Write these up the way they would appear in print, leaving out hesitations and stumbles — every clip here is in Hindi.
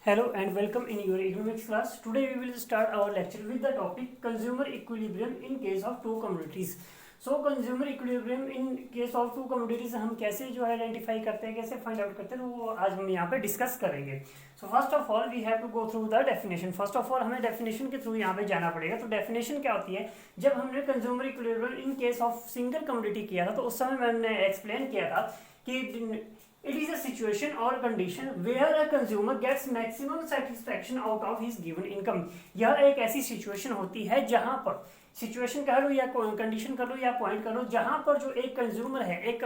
Hello and welcome in your economics class. Today we will start our lecture with the topic consumer equilibrium in case of two commodities. So consumer equilibrium in case of two commodities हम कैसे जो है आइडेंटिफाई करते हैं, कैसे फाइंड आउट करते हैं, तो वो आज हम यहाँ पे डिस्कस करेंगे. So first of all we have to go through the definition. First of all हमें डेफिनेशन के थ्रू यहाँ पे जाना पड़ेगा. तो डेफिनेशन क्या होती है? जब हमने consumer equilibrium in case of single commodity किया था तो उस समय मैंने एक्सप्लेन किया था कि it is a situation or condition where a consumer gets maximum satisfaction out of his given income. यह एक ऐसी सिचुएशन होती है जहां पर सिचुएशन कह लो या कंडीशन कर लो या पॉइंट कर लो, जहां पर जो एक कंज्यूमर है, एक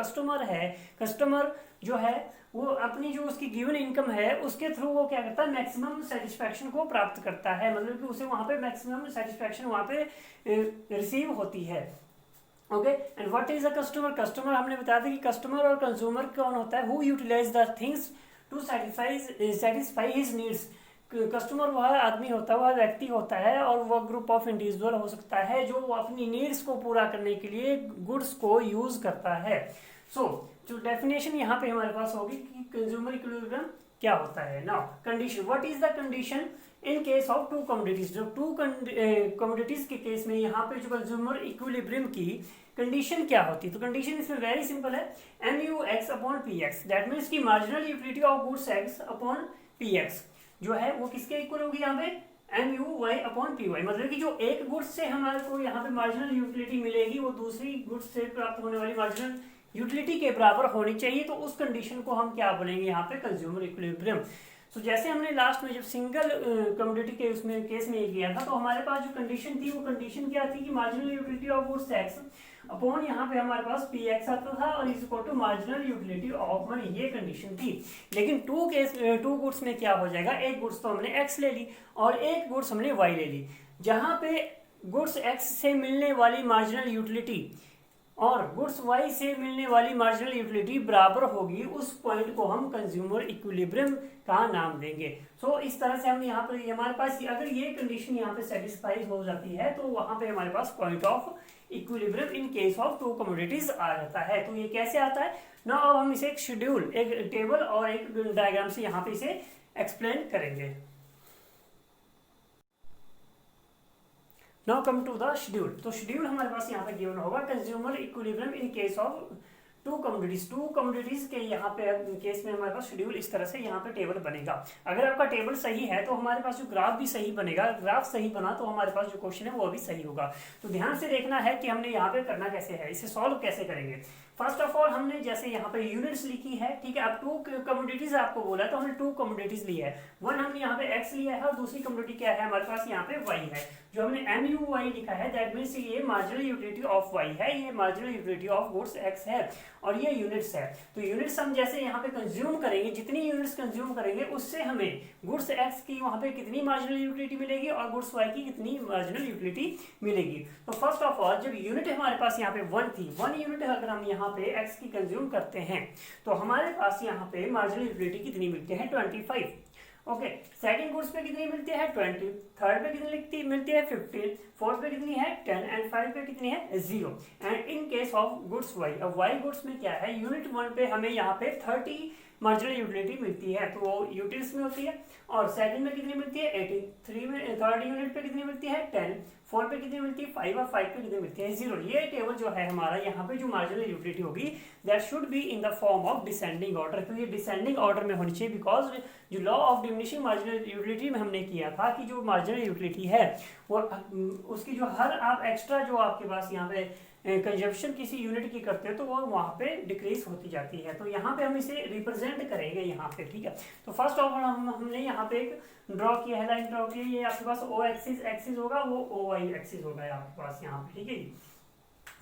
कस्टमर जो है वो अपनी जो उसकी गिवन इनकम है उसके थ्रू वो क्या करता है, मैक्सिमम सेटिस्फैक्शन को प्राप्त करता है. मतलब कि उसे वहां पे मैक्सिमम सेटिस्फैक्शन वहां पे रिसीव होती है. Okay, and what is a customer? Customer हमने बताया था कि कस्टमर और कंज्यूमर कौन होता है? Who utilise the things to satisfy his needs. Customer वह आदमी होता है, वह व्यक्ति होता है और वह ग्रुप ऑफ इंडिविजुअल हो सकता है जो अपनी नीड्स को पूरा करने के लिए गुड्स को यूज करता है. सो जो डेफिनेशन यहाँ पे हमारे पास होगी कि कंज्यूमर इक्विलिब्रियम क्या होता है. Now condition, what is the condition in case of two commodities. जो टू कमोडिटीज के केस में यहाँ पे जो कंज्यूमर इक्विलिब्रियम की कंडीशन क्या होती है? तो कंडीशन इसमें वेरी सिंपल है, MUX upon PX. That means की marginal utility of goods X upon PX जो है वो किसके इक्वल होगी? यहाँ पे MUY अपॉन PY. मतलब कि जो एक गुड्स से हमारे को यहाँ पे मार्जिनल यूटिलिटी मिलेगी वो दूसरी गुड्स से प्राप्त होने वाली मार्जिनल यूटिलिटी के बराबर होनी चाहिए. तो उस कंडीशन को हम क्या बोलेंगे यहाँ पे? Consumer equilibrium. तो जैसे हमने लास्ट में जब सिंगल कमोडिटी के उसमें केस में ये किया था तो हमारे पास जो कंडीशन थी वो कंडीशन क्या थी कि marginal utility of goods X upon यहाँ पे हमारे पास PX आता था और is equal to marginal utility of money. ये कंडीशन थी. लेकिन टू गुड्स में क्या हो जाएगा? एक गुड्स तो हमने X ले ली और एक गुड्स हमने Y ले ली. जहां पे गुड्स X से मिलने वाली मार्जिनल यूटिलिटी और गुड्स Y से मिलने वाली मार्जिनल यूटिलिटी बराबर होगी, उस पॉइंट को हम कंज्यूमर इक्विलिब्रियम का नाम देंगे. सो इस तरह से हम यहाँ पर हमारे पास अगर ये कंडीशन यहाँ पे सेटिस्फाई हो जाती है तो वहां पे हमारे पास point of equilibrium in case of two commodities आ जाता है. तो ये कैसे आता है ना? अब हम इसे एक शेड्यूल, एक टेबल और एक डायग्राम से यहाँ पे इसे एक्सप्लेन करेंगे. Now come to the schedule. तो शेड्यूल हमारे पास यहाँ पे गिवन होगा consumer equilibrium in case of two commodities के यहाँ पे केस में हमारे पास शेड्यूल इस तरह से यहाँ पे टेबल बनेगा. अगर आपका टेबल सही है तो हमारे पास जो ग्राफ भी सही बनेगा. ग्राफ सही बना तो हमारे पास जो क्वेश्चन है वो भी सही होगा. तो ध्यान से देखना है कि हमने यहाँ पे करना कैसे है, इसे सॉल्व कैसे करेंगे. फर्स्ट ऑफ ऑल हमने जैसे यहाँ पे यूनिट्स लिखी है, ठीक है. अब टू कमोडिटीज आपको बोला है तो हमने टू कमोडिटीज ली है. वन हमने यहाँ पे X लिया है और दूसरी कमोडिटी क्या है हमारे पास यहाँ पे Y है. जो हमने MUY लिखा है दैट मीन्स ये मार्जिनल यूटिलिटी ऑफ Y है, ये marginal utility of goods X है और ये यूनिट्स है. तो यूनिट्स हम जैसे यहाँ पे कंज्यूम करेंगे, जितनी यूनिट्स कंज्यूम करेंगे उससे हमें गुड्स X की वहाँ पे कितनी मार्जिनल यूटिलिटी मिलेगी और गुड्स Y की कितनी मार्जिनल यूटिलिटी मिलेगी. तो फर्स्ट ऑफ ऑल जब यूनिट हमारे पास यहाँ पे 1 थी, 1 यूनिट अगर हम यहाँ पे X की कंज्यूम करते हैं तो हमारे पास यहाँ पे मार्जिनल यूटिलिटी कितनी मिलती है? 25. ओके, सेकंड गुड्स पे कितनी मिलती है? 20. थर्ड पे कितनी मिलती है? 15. फोर्थ पे कितनी है? 10. एंड फाइव पे कितनी है? 0. And in case of goods Y, अब Y गुड्स में क्या है? यूनिट 1 पे हमें यहाँ पे 30 मार्जिनल यूटिलिटी मिलती है तो वो यूटिल्स में होती है. और सेकंड में कितनी मिलती है? 18. थ्री में थर्ड यूनिट पे कितनी मिलती है? 10. फोर पे कितनी मिलती है? 5. और 5 पे कितनी मिलती है? 0. ये टेबल जो है हमारा यहाँ पे जो मार्जिनल यूटिलिटी होगी that should be in the form of descending order. तो ये डिसेंडिंग ऑर्डर में होनी चाहिए बिकॉज जो law of diminishing marginal utility में हमने किया था कि जो मार्जिनल यूटिलिटी है वो उसकी जो हर आप एक्स्ट्रा जो आपके पास यहाँ पे कंजप्शन किसी यूनिट की करते हो तो वो वहाँ पे डिक्रीज होती जाती है. तो यहाँ पे हम इसे रिप्रेजेंट करेंगे यहाँ पे, ठीक है. तो फर्स्ट ऑफ ऑल हमने यहाँ पे एक ड्रॉ किया है, लाइन ड्रॉ की है. ये आपके पास O एक्सिस होगा, वो OY एक्सिस होगा आपके पास यहाँ पे, ठीक है जी.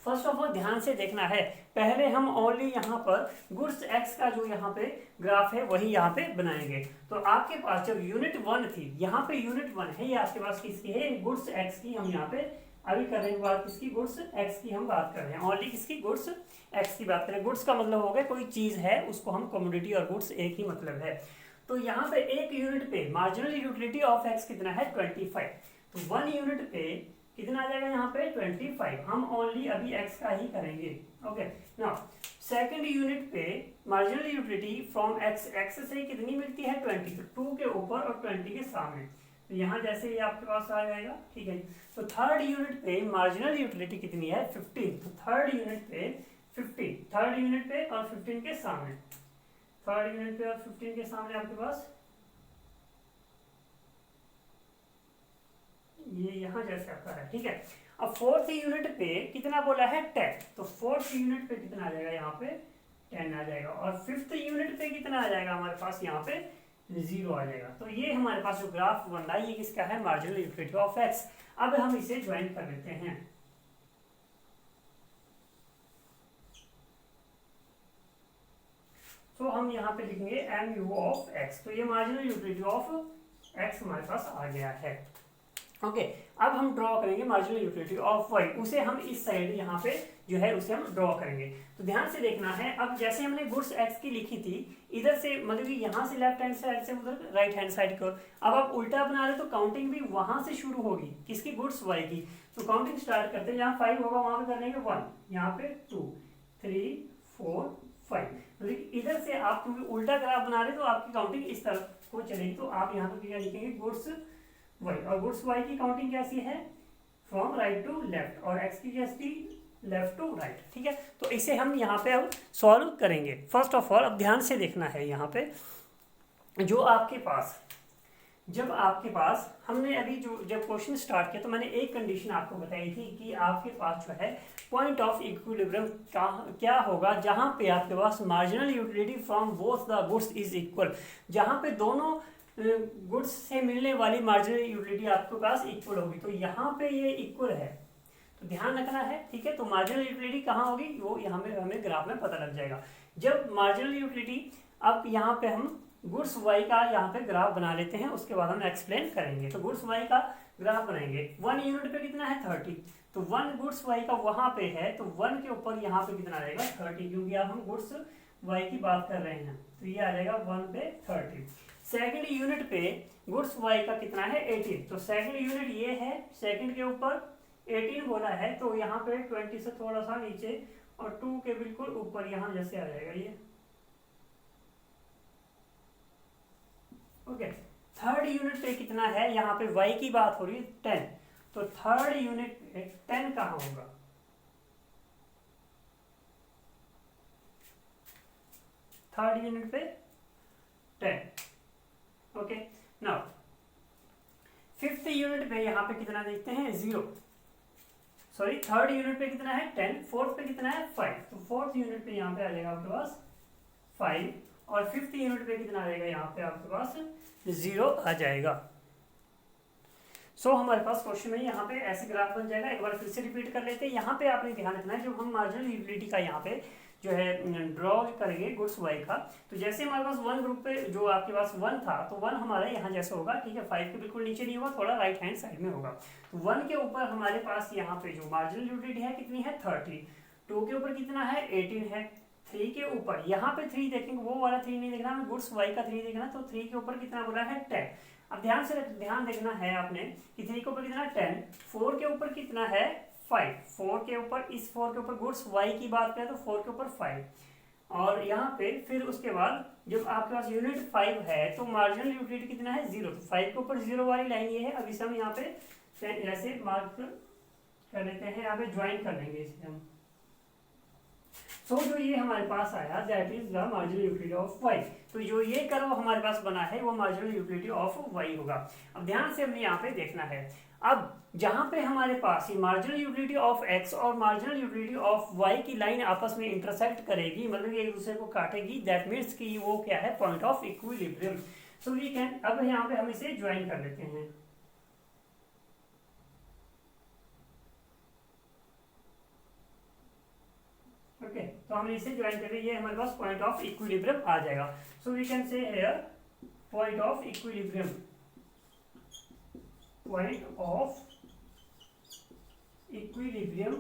फर्स्ट ऑफ ऑल ध्यान से देखना है, पहले हम ओनली यहाँ पर गुड्स X का जो यहाँ पे ग्राफ है वही यहाँ पे बनाएंगे. तो आपके पास जब यूनिट 1 थी, यहाँ पे यूनिट 1 है, ये आपके पास किसकी है? गुड्स X की. हम यहाँ पे अभी कर रहे हैं बात किसकी? गुड्स X की हम बात कर रहे हैं. ओनली किसकी? गुड्स X की बात करें. गुड्स का मतलब हो गया कोई चीज है उसको हम कमोडिटी और गुड्स एक ही मतलब है. तो यहाँ पे एक यूनिट पे मार्जिनल यूटिलिटी ऑफ X कितना है? 25. तो 1 यूनिट पे कितना आ जाएगा यहाँ पे 25। हम ओनली अभी x का ही करेंगे। ओके नाउ सेकंड यूनिट पे marginal utility from x, x से कितनी मिलती है 20, तो 2 के ऊपर और 20 के सामने, तो यहाँ जैसे ये आपके पास आ जाएगा। ठीक है, तो थर्ड यूनिट पे मार्जिनल यूटिलिटी कितनी है 15, तो थर्ड यूनिट पे 15, थर्ड यूनिट पे और 15 के सामने, थर्ड यूनिट पे और 15 के सामने आपके पास ये यहाँ जैसे आपका है। ठीक है, अब फोर्थ यूनिट पे कितना बोला है 10, तो फोर्थ यूनिट पे कितना आ जाएगा यहाँ पे 10 आ जाएगा, और फिफ्थ यूनिट पे कितना आ जाएगा हमारे पास यहाँ पे 0 आ जाएगा। तो ये हमारे पास जो ग्राफ बन रहा है ये किसका है, मार्जिनल यूटिलिटी ऑफ x। अब हम इसे ज्वाइन कर लेते हैं। तो हम यहाँ पे लिखेंगे mu ऑफ x, तो ये मार्जिनल यूटिलिटी ऑफ x हमारे पास आ गया है। ओके, अब हम ड्रॉ करेंगे मार्जिनल यूटिलिटी ऑफ y, उसे हम इस साइड यहाँ पे जो है उसे हम ड्रॉ करेंगे। तो ध्यान से देखना है, अब जैसे हमने गुड्स x की लिखी थी इधर से, मतलब कि यहाँ से लेफ्ट हैंड साइड से उधर राइट हैंड साइड को, अब आप उल्टा बना रहे तो काउंटिंग भी वहां से शुरू होगी, किसकी, गुड्स y की। तो काउंटिंग स्टार्ट करते हैं, जहाँ 5 होगा वहां पे कर लेंगे 1, यहाँ पे 2 3 4 5, मतलब इधर से आप क्योंकि उल्टा ग्राफ बना रहे तो आपकी काउंटिंग इस तरफ को चलेगी। तो आप यहाँ पे क्या लिखेंगे, गुड्स y, और गुड्स y की काउंटिंग कैसी है, फ्रॉम राइट टू लेफ्ट, और x की कैसी, लेफ्ट टू राइट। ठीक है, तो इसे हम यहाँ पे अब सॉल्व करेंगे। फर्स्ट ऑफ ऑल अब ध्यान से देखना है, यहाँ पे जो आपके पास, जब आपके पास हमने अभी जो जब क्वेश्चन स्टार्ट किया तो मैंने एक कंडीशन आपको बताई थी कि आपके पास जो है पॉइंट ऑफ इक्विलिब्रियम क्या होगा, जहाँ पे आपके पास marginal utility from both the goods is equal, जहाँ पे दोनों गुड्स से मिलने वाली मार्जिनल यूटिलिटी आपके पास इक्वल होगी। तो यहाँ पे ये इक्वल है, तो ध्यान रखना है। ठीक है, तो मार्जिनल यूटिलिटी कहाँ होगी, वो यहाँ पे हमें ग्राफ में पता लग जाएगा। जब मार्जिनल यूटिलिटी, अब यहाँ पे हम गुड्स y का यहाँ पे ग्राफ बना लेते हैं, उसके बाद हम एक्सप्लेन करेंगे। तो गुड्स y का ग्राफ बनाएंगे, 1 यूनिट पे कितना है 30, तो 1 गुड्स y का वहां पे है, तो 1 के ऊपर यहाँ पे कितना रहेगा 30, क्योंकि अब हम गुड्स y की बात कर रहे हैं, तो ये आ जाएगा 1 पे 30। सेकंड यूनिट पे गुड्स y का कितना है 18, तो सेकंड यूनिट ये है, सेकंड के ऊपर 18 बोला है, तो यहाँ पे 20 से थोड़ा सा नीचे और 2 के बिल्कुल ऊपर यहाँ जैसे आ जाएगा ये। ओके, थर्ड यूनिट पे कितना है, यहाँ पे y की बात हो रही है 10, तो थर्ड यूनिट पे 10 कहाँ होगा, थर्ड यूनिट पे 10। ओके, नाउ फिफ्थ यूनिट पे यहाँ पे कितना देखते हैं 0, सॉरी थर्ड यूनिट पे कितना है 10, फोर्थ पे कितना है 5, तो फोर्थ यूनिट पे यहाँ पे आ जाएगा आपके पास 5, और फिफ्थ यूनिट पे कितना आ जाएगा यहाँ पे आपके पास 0 आ जाएगा। सो हमारे पास क्वेश्चन में यहाँ पे ऐसे ग्राफ बन जाएगा। एक बार फिर से रिपीट कर लेते हैं। यहाँ पे आपने ध्यान रखना है, जब हम मार्जिनल यूटिलिटी का यहाँ पे जो है ड्रॉ करेंगे गुड्स y का, तो जैसे हमारे पास 1 ग्रुप पे जो आपके पास 1 था, तो 1 हमारा यहाँ जैसे होगा। ठीक है, 5 के बिल्कुल नीचे नहीं होगा, थोड़ा राइट हैंड साइड में होगा। तो 1 के ऊपर हमारे पास यहाँ पे जो मार्जिनल यूटिलिटी है कितनी है 30, 2 के ऊपर कितना है 18 है, 3 के ऊपर यहाँ पे 3 देखेंगे, वो वाला 3 नहीं देखना, हमें गुड्स y का 3 देखना, तो 3 के ऊपर कितना बोला है 10। अब ध्यान देखना है आपने कि 3 के ऊपर कितना 10, 4 के ऊपर कितना है 5, 4 के ऊपर, इस 4 के ऊपर गुड्स y की बात करें तो 4 के ऊपर 5, और यहाँ पे फिर उसके बाद जब आपके पास यूनिट 5 है तो मार्जिनल यूटिलिटी कितना है 0, तो 5 के ऊपर 0 वाली लाइन ये है। अब इसे हम यहाँ पे ऐसे मार्क कर लेते हैं, यहाँ पे ज्वाइन कर लेंगे इसे हम। सो जो ये हमारे पास आया that is the marginal utility of y, तो जो ये कर्व हमारे पास बना है वो मार्जिनल यूटिलिटी ऑफ y होगा। अब ध्यान से हमने यहाँ पे देखना है, अब जहां पे हमारे पास ये मार्जिनल यूटिलिटी ऑफ x और मार्जिनल यूटिलिटी ऑफ y की लाइन आपस में इंटरसेक्ट करेगी, मतलब एक दूसरे को काटेगी, दैट मीन्स कि वो क्या है point of equilibrium. So we can, अब यहाँ पे हम इसे ज्वाइन कर लेते हैं। ओके, तो हमने इसे ज्वाइन कर लिया, ये हमारे पास पॉइंट ऑफ इक्विलिब्रियम आ जाएगा। So we can say here point of equilibrium, point of equilibrium,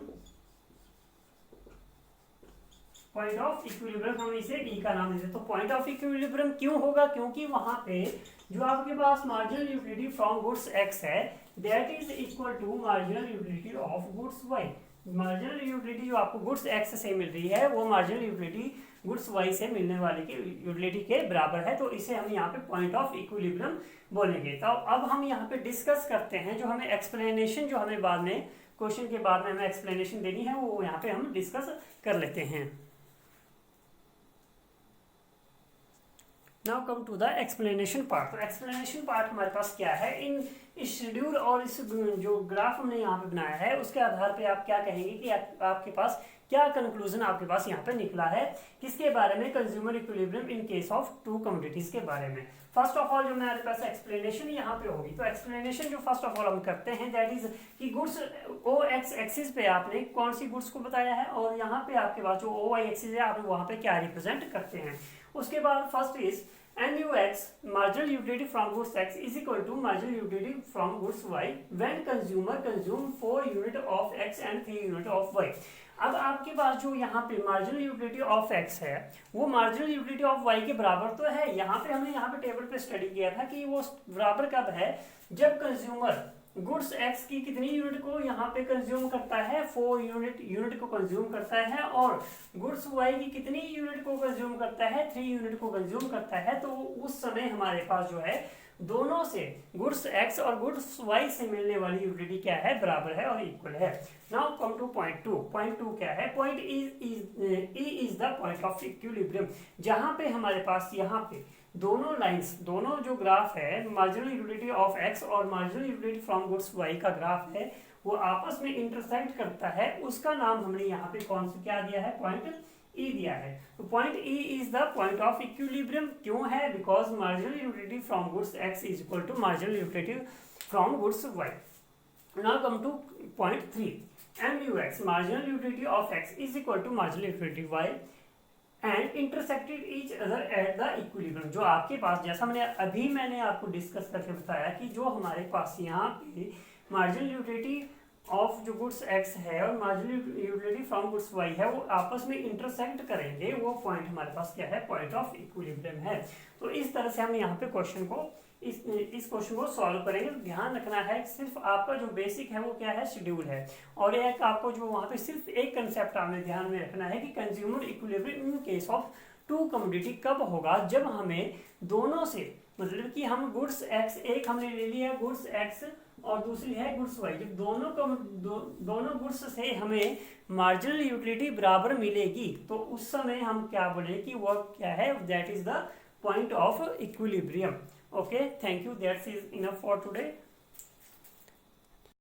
point of equilibrium हम इसे ई का नाम देते हैं। तो पॉइंट ऑफ इक्विलिब्रियम क्यों होगा, क्योंकि वहां पे जो आपके पास marginal utility from goods X है that is equal to marginal utility of goods Y. Marginal utility जो आपको गुड्स एक्स से मिल रही है वो मार्जिनल यूटिलिटी गुड्स वाई से मिलने वाले की यूटिलिटी के बराबर है। तो इसे हम यहाँ पे पॉइंट ऑफ इक्विलिब्रियम बोलेंगे। तो अब हम यहाँ पे डिस्कस करते हैं जो हमें एक्सप्लेनेशन, जो हमें बाद में क्वेश्चन के बाद में हमें एक्सप्लेनेशन देनी है वो यहाँ पे हम डिस्कस कर लेते हैं। Now come to the explanation part. तो एक्सप्लेनेशन पार्ट हमारे पास क्या है, इस शेड्यूल और इस जो ग्राफ हमने यहाँ पे बनाया है उसके आधार पे आप क्या कहेंगे कि आपके पास क्या कंक्लूजन आपके पास यहाँ पे निकला है, किसके बारे में, consumer equilibrium in case of two commodities के बारे में। फर्स्ट ऑफ ऑल जो हमारे पास एक्सप्लेनेशन यहाँ पे होगी, तो एक्सप्लेनेशन जो फर्स्ट ऑफ ऑल हम करते हैं दैट इज कि गुड्स ओ एक्स एक्सिस पे आपने कौन सी गुड्स को बताया है और यहाँ पे आपके पास जो ओ वाई एक्सिस है आप वहाँ पे क्या रिप्रेजेंट करते हैं। उसके बाद first is MUX marginal utility from goods X is equal to marginal utility from goods Y when consumer consume 4 unit of X and 3 unit of Y। अब आपके पास जो यहाँ पे मार्जिनल यूटिलिटी ऑफ एक्स है वो मार्जिनल यूटिलिटी ऑफ वाई के बराबर तो है। यहाँ पे हमने यहाँ पे टेबल पे स्टडी किया था कि वो बराबर कब है, जब कंज्यूमर गुड्स एक्स की कितनी यूनिट को यहाँ पे कंज्यूम करता है, 4 यूनिट को कंज्यूम करता है, और गुड्स वाई की कितनी यूनिट को कंज्यूम करता है, 3 यूनिट को कंज्यूम करता है। तो उस समय हमारे पास जो है दोनों से गुड्स एक्स और गुड्स वाई से मिलने वाली यूटिलिटी क्या है, बराबर है और इक्वल है। Now come to point two. Point two क्या है, point is the point of equilibrium, जहां पे हमारे पास यहाँ पे दोनों लाइंस, दोनों जो ग्राफ है मार्जिनल यूटिलिटी ऑफ एक्स और marginal utility from goods Y का ग्राफ है वो आपस में इंटरसेक्ट करता है, उसका नाम हमने यहाँ पे कौन सा क्या दिया है, पॉइंट ई दिया है। तो point E is the point of equilibrium क्यों है, because marginal utility from goods X is equal to marginal utility from goods Y. Now come to point three. MUX marginal utility of x is equal to marginal utility y and intersected each other at the equilibrium। जो आपके पास, जैसा मैंने आपको डिस्कस करके बताया कि जो हमारे पास यहाँ पे मार्जिनल यूटिलिटी ऑफ जो गुड्स x है और marginal utility from goods y है वो आपस में इंटरसेक्ट करेंगे, वो पॉइंट हमारे पास क्या है, पॉइंट ऑफ इक्विलिब्रियम है। तो इस तरह से हम यहाँ पे क्वेश्चन को इस क्वेश्चन को सॉल्व करेंगे। ध्यान रखना है सिर्फ आपका जो बेसिक है वो क्या है, शेड्यूल है, और एक आपको जो वहाँ पे सिर्फ एक कंसेप्ट आपने ध्यान में रखना है कि consumer equilibrium in case of two commodity कब होगा, जब हमें दोनों से, मतलब कि हम गुड्स एक्स, एक हमने ले लिया गुड्स एक्स और दूसरी है गुड्स वाई, जब दोनों गुड्स से हमें मार्जिनल यूटिलिटी बराबर मिलेगी तो उस समय हम क्या बोले कि वो क्या है, that is the point of equilibrium. Okay, thank you. That is enough for today.